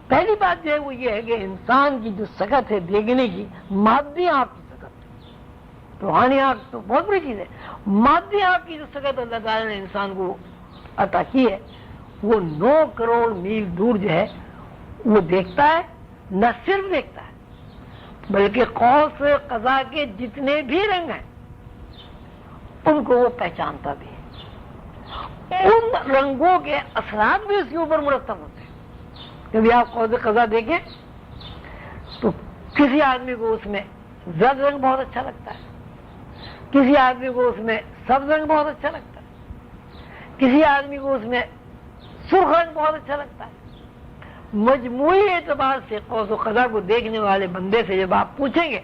پہلی بات جو ہے وہ یہ ہے کہ انسان کی جو سکت ہے دیکھنے کی، مادی آنکھ کی سکت، روحانی آنکھ تو بہت بڑی چیز ہے، مادی آنکھ کی جو سکت اللہ تعالیٰ نے انسان کو عطا کی ہے وہ 9 کروڑ میل دور جو ہے وہ دیکھتا ہے، نہ صرف دیکھتا ہے بلکہ قوس قزح کے جتنے بھی رنگ ہیں ان کو وہ پہچانتا بھی ہے، ان رنگوں کے اثرات بھی اس کے اوپر مرتب ہوتے ہیں۔ کبھی آپ قوس قزح دیکھیں تو کسی آدمی کو اس میں زرد رنگ بہت اچھا لگتا ہے، کسی آدمی کو اس میں سبز رنگ بہت اچھا لگتا ہے، کسی آدمی کو اس میں سرخ رنگ بہت اچھا لگتا ہے۔ مجموعی اعتبار سے قوس قزح کو دیکھنے والے بندے سے جب آپ پوچھیں گے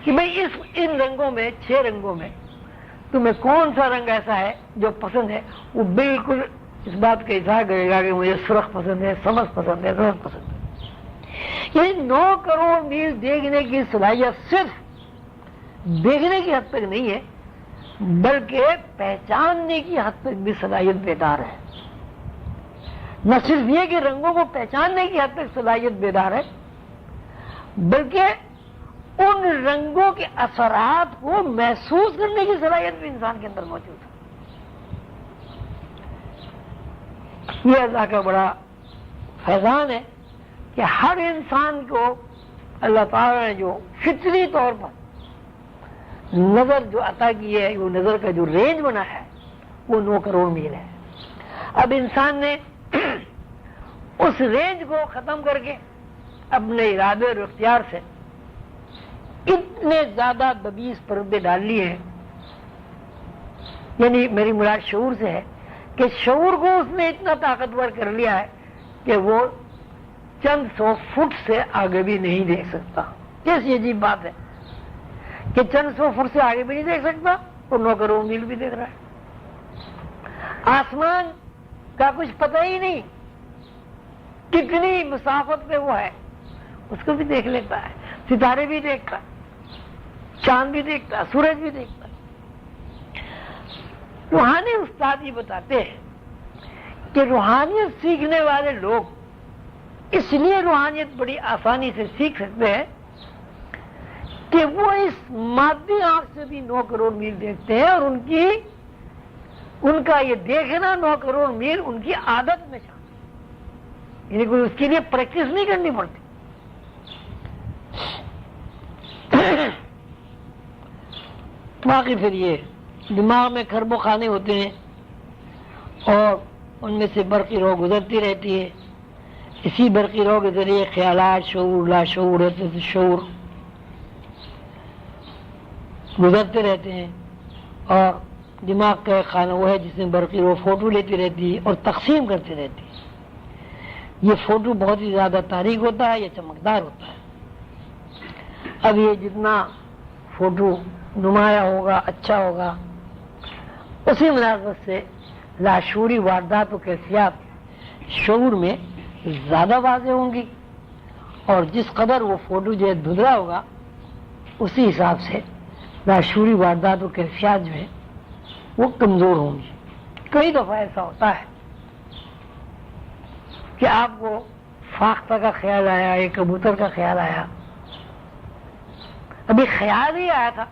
کہ بھئی ان رنگوں میں 6 رنگوں میں تمہیں کون سا رنگ ایسا ہے جو پسند ہے، وہ بالکل اس بات کا اظہار کرے گا کہ مجھے سرخ پسند ہے، سبز پسند ہے، زرد پسند ہے۔ یہ 9 کروڑ میل دیکھنے کی صلاحیت صرف دیکھنے کی حد تک نہیں ہے بلکہ پہچاننے کی حد تک بھی صلاحیت بیدار ہے۔ نہ صرف یہ کہ رنگوں کو پہچاننے کی حد تک صلاحیت بیدار ہے بلکہ ان رنگوں کے اثرات کو محسوس کرنے کی صلاحیت بھی انسان کے اندر موجود ہے۔ یہ اللہ کا بڑا فیضان ہے کہ ہر انسان کو اللہ تعالیٰ نے جو فطری طور پر نظر جو عطا کی ہے، وہ نظر کا جو رینج بنا ہے وہ 9 کروڑ میل ہے۔ اب انسان نے اس رینج کو ختم کر کے اپنے ارادے اور اختیار سے اتنے زیادہ دبیز پردے ڈال لیے ہیں، یعنی میری مراد شعور سے ہے کہ شعور کو اس نے اتنا طاقتور کر لیا ہے کہ وہ چند 100 فٹ سے آگے بھی نہیں دیکھ سکتا۔ کیسی عجیب بات ہے کہ چند 100 فٹ سے آگے بھی نہیں دیکھ سکتا اور 9 کروڑ میل بھی دیکھ رہا ہے۔ آسمان کا کچھ پتہ ہی نہیں کتنی مسافت پہ وہ ہے، اس کو بھی دیکھ لیتا ہے، ستارے بھی دیکھتا ہے، چاند بھی دیکھتا ہے، سورج بھی دیکھتا ہے۔ روحانی استاد یہ بتاتے ہیں کہ روحانیت سیکھنے والے لوگ اس لیے روحانیت بڑی آسانی سے سیکھ سکتے ہیں کہ وہ اس مادی آنکھ سے بھی 9 کروڑ میل دیکھتے ہیں، اور ان کا یہ دیکھنا 9 کروڑ میل ان کی عادت میں شامل ہے، یعنی کوئی اس کے لیے پریکٹس نہیں کرنی پڑتی۔ باقی پھر یہ دماغ میں کھربوں خانے ہوتے ہیں اور ان میں سے برقی رو گزرتی رہتی ہے، اسی برقی رو کے ذریعے خیالات، شعور، لاشعور، شعور گزرتے رہتے ہیں، اور دماغ کا ایک خانہ وہ ہے جس میں برقی رو فوٹو لیتی رہتی ہے اور تقسیم کرتی رہتی ہے۔ یہ فوٹو بہت ہی زیادہ تاریک ہوتا ہے یا چمکدار ہوتا ہے۔ اب یہ جتنا فوٹو نمایاں ہوگا، اچھا ہوگا، اسی مناسبت سے لاشعوری واردات و کیفیات شعور میں زیادہ واضح ہوں گی، اور جس قدر وہ فوٹو جو ہے دھندلا ہوگا اسی حساب سے لاشعوری واردات و کیفیات جو ہے وہ کمزور ہوں گی۔ کئی دفعہ ایسا ہوتا ہے کہ آپ کو فاختہ کا خیال آیا، ایک کبوتر کا خیال آیا، ابھی خیال ہی آیا تھا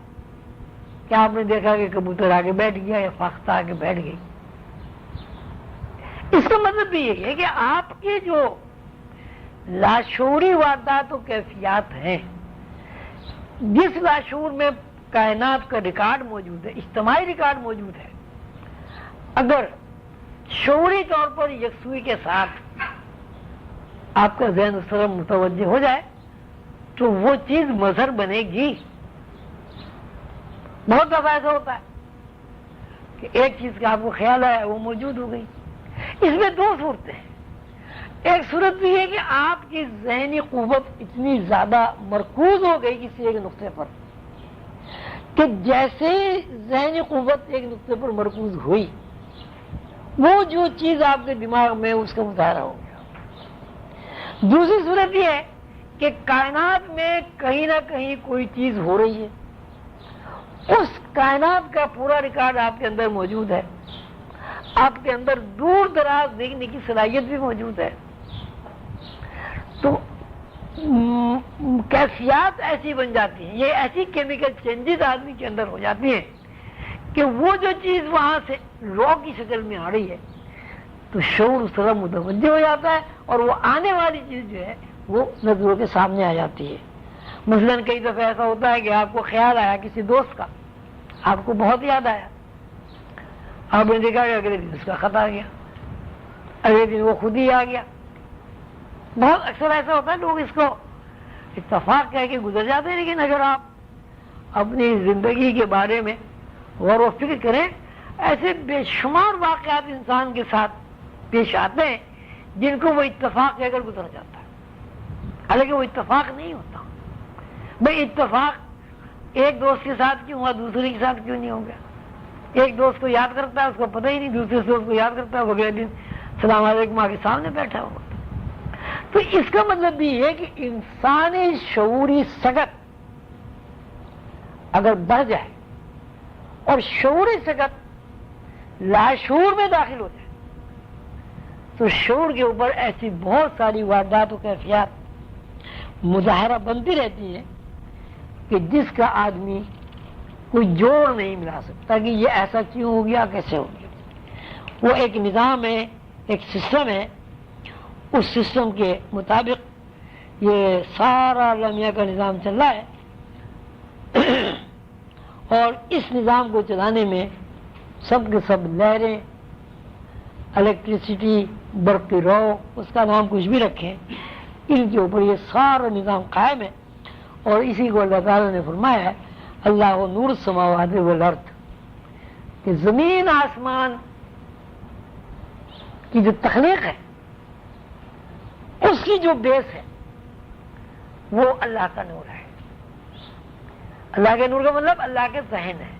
کہ آپ نے دیکھا کہ کبوتر آگے بیٹھ گیا یا فاختہ آگے بیٹھ گئی۔ اس کا مطلب بھی یہ ہے کہ آپ کے جو لاشعوری واردات و کیفیات ہیں، جس لاشعور میں کائنات کا ریکارڈ موجود ہے، اجتماعی ریکارڈ موجود ہے، اگر شعوری طور پر یکسوئی کے ساتھ آپ کا ذہن اس طرف متوجہ ہو جائے تو وہ چیز مظہر بنے گی۔ بہت دفعہ ایسا ہوتا ہے کہ ایک چیز کا آپ کو خیال آیا، وہ موجود ہو گئی۔ اس میں 2 صورتیں ہیں۔ ایک صورت یہ ہے کہ آپ کی ذہنی قوت اتنی زیادہ مرکوز ہو گئی کسی ایک نقطے پر کہ جیسے ہی ذہنی قوت ایک نقطے پر مرکوز ہوئی، وہ جو چیز آپ کے دماغ میں اس کا مظاہرہ ہو گیا۔ دوسری صورت یہ ہے کہ کائنات میں کہیں نہ کہیں کوئی چیز ہو رہی ہے، اس کائنات کا پورا ریکارڈ آپ کے اندر موجود ہے، آپ کے اندر دور دراز دیکھنے کی صلاحیت بھی موجود ہے، تو کیفیات ایسی بن جاتی ہیں، یہ ایسی کیمیکل چینجز آدمی کے اندر ہو جاتی ہیں کہ وہ جو چیز وہاں سے را کی شکل میں آ رہی ہے تو شعور اس طرح متوجہ ہو جاتا ہے، اور وہ آنے والی چیز جو ہے وہ نظروں کے سامنے آ جاتی ہے۔ مثلاً کئی دفعہ ایسا ہوتا ہے کہ آپ کو خیال آیا کسی دوست کا، آپ کو بہت یاد آیا، آپ نے دیکھا کہ اگلے دن اس کا خط آ گیا، اگلے دن وہ خود ہی آ گیا۔ بہت اکثر ایسا ہوتا ہے، لوگ اس کو اتفاق کہہ کے گزر جاتے ہیں، لیکن اگر آپ اپنی زندگی کے بارے میں غور و فکر کریں، ایسے بے شمار واقعات انسان کے ساتھ پیش آتے ہیں جن کو وہ اتفاق کہہ کر گزر جاتا ہے، حالانکہ وہ اتفاق نہیں ہوتا۔ بھئی اتفاق ایک دوست کے ساتھ کیوں ہوا، دوسرے کے ساتھ کیوں نہیں ہو گیا؟ ایک دوست کو یاد کرتا ہے، اس کو پتہ ہی نہیں، دوسرے دوست کو یاد کرتا ہے، وہ اگلے دن السلام علیکم آ کے سامنے بیٹھا ہوا۔ تو اس کا مطلب بھی یہ کہ انسانی شعوری سکت اگر بڑھ جائے اور شعوری سکت لاشعور میں داخل ہو جائے تو شعور کے اوپر ایسی بہت ساری واردات و کیفیات مظاہرہ بنتی رہتی ہیں کہ جس کا آدمی کوئی جوڑ نہیں ملا سکتا کہ یہ ایسا کیوں ہو گیا، کیسے ہو گیا۔ وہ ایک نظام ہے، ایک سسٹم ہے، اس سسٹم کے مطابق یہ سارا لمحہ کا نظام چل رہا ہے، اور اس نظام کو چلانے میں سب کے سب لہریں، الیکٹریسٹی، برقی رو، اس کا نام کچھ بھی رکھیں، ان کے اوپر یہ سارا نظام قائم ہے۔ اور اسی کو اللہ تعالیٰ نے فرمایا ہے اللہ نور السماوات والارض، کہ زمین آسمان کی جو تخلیق ہے اس کی جو بیس ہے وہ اللہ کا نور ہے۔ اللہ کے نور کا مطلب اللہ کے ذہن ہے۔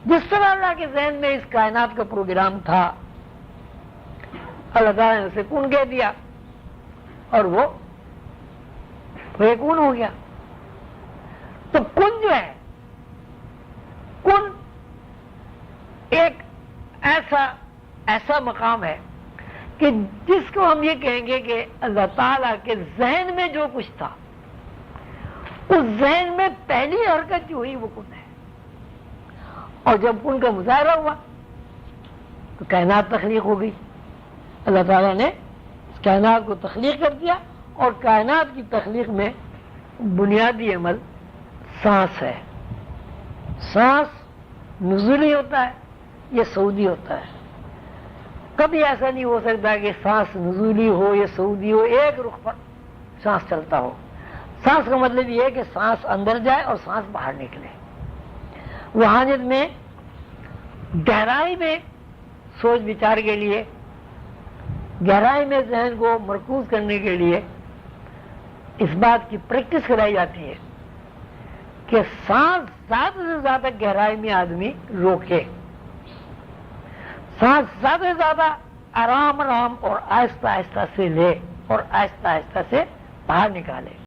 جس طرح اللہ کے ذہن میں اس کائنات کا پروگرام تھا، اللہ تعالیٰ نے اسے کن کہہ دیا اور وہ کن ہو گیا۔ تو کن جو ہے، کن ایک ایسا مقام ہے کہ جس کو ہم یہ کہیں گے کہ اللہ تعالیٰ کے ذہن میں جو کچھ تھا اس ذہن میں پہلی حرکت جو ہوئی وہ کن ہے، اور جب کن کا مظاہرہ ہوا تو کائنات تخلیق ہو گئی۔ اللہ تعالیٰ نے اس کائنات کو تخلیق کر دیا، اور کائنات کی تخلیق میں بنیادی عمل سانس ہے۔ سانس نزولی ہوتا ہے، یہ صعودی ہوتا ہے۔ کبھی ایسا نہیں ہو سکتا کہ سانس نزولی ہو یا صعودی ہو، ایک رخ پر سانس چلتا ہو۔ سانس کا مطلب یہ ہے کہ سانس اندر جائے اور سانس باہر نکلے۔ روحانیت میں گہرائی میں سوچ بچار کے لیے، گہرائی میں ذہن کو مرکوز کرنے کے لیے اس بات کی پریکٹس کرائی جاتی ہے کہ سانس زیادہ سے زیادہ گہرائی میں آدمی روکے، سانس زیادہ سے زیادہ آرام اور آہستہ آہستہ سے لے اور آہستہ آہستہ سے باہر نکالے۔